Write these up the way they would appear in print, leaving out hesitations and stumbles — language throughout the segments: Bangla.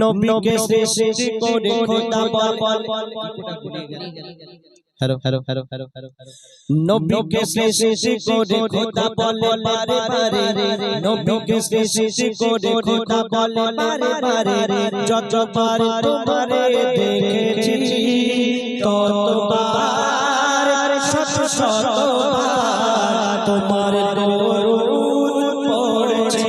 নবীকে সৃষ্টি করে খোদা বলে hello hello hello hello hello नबी के सृष्टि করে খোদা বলে বারে বারে নবী কে সৃষ্টি করে খোদা বলে বারে বারে যতবার তোমারে দেখেছি ততবার শত শতবার তোমার দরুদ পড়েছি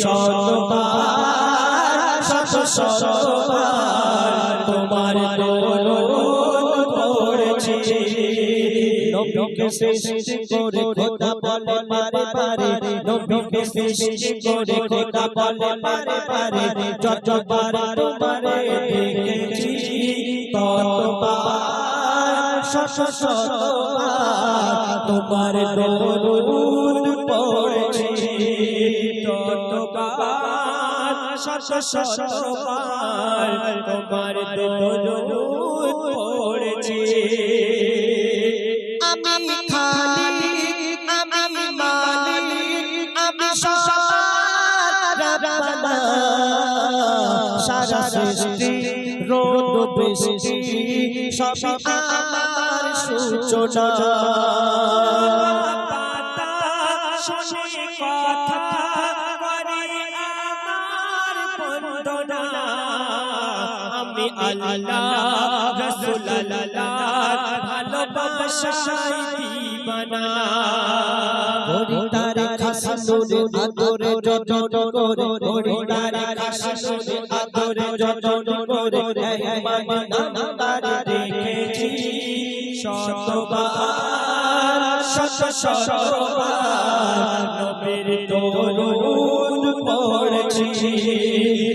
শতবার শত শতবার তোমার দরুদ নবীকে সৃষ্টি করে খোদা বলে বারে বারে নবীকে সৃষ্টি করে খোদা বলে বারে বারে যতবার তোমারে দেখেছি ততবার শত শতবার তোমার দরুদ পড়েছি ততবার শত শতবার তোমার দরুদ পড়েছি আমি খালিক আমি মালিক আমি রব্বানা সারা সৃষ্টি রোদ বৃষ্টি সব আমার সূচনা শুনে কথা করে আমার বন্দনা আমি আল্লাহ রাসূল আল্লাহ ভালোবাসায় দিবানা ওরে তারে খাসনুরে আদরে যতন করে ওরে তারে খাসনুরে আদরে যতন করে এই মদিনা তারে দেখেছি শতবার শত শতবার নবীর দরুদ পড়েছি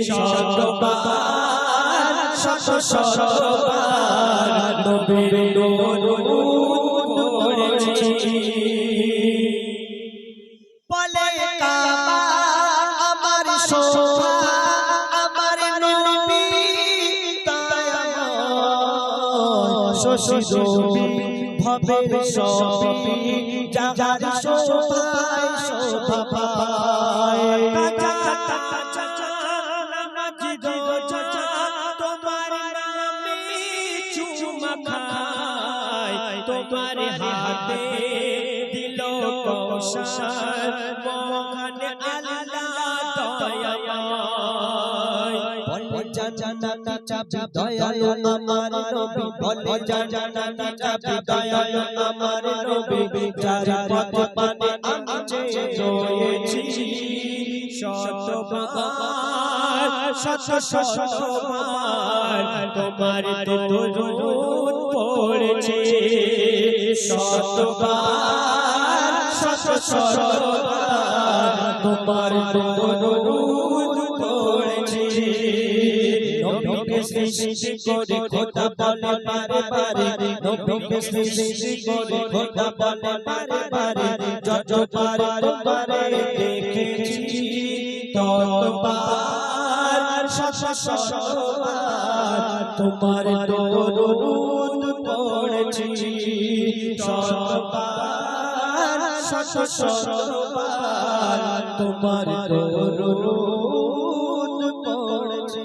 শতবার শত শতবার নবীর দরুদ পড়েছি বলে কাবা আমার শোভা আমার নবী তাই আমার শশী ভবের সবই যার শোভায় শোভা পায় তোমার নামে চুমা খায় তোমার হাতে দিল কৌশল মোহন আল্লাহ দয়াময় বলে জান্নাতি চাবি দয়ালু আমার নবী বলে জান্নাতি চাবি দয়ালু আমার নবী যার পথ পানে আমি যে রয়েছি শতবার শত শতবার তোমার দরুদ পড়েছি শতবার শত শতবার তোমার দরুদ পড়েছি নবীকে সৃষ্টি করে খোদা বলে বারে বারে নবীকে সৃষ্টি করে খোদা বলে বারে বারে যতবার তোমারে দেখেছি ততবার শত শতবার তোমার দরুদ পড়েছি শতবার শত শতবার তোমার দরুদ পড়েছি।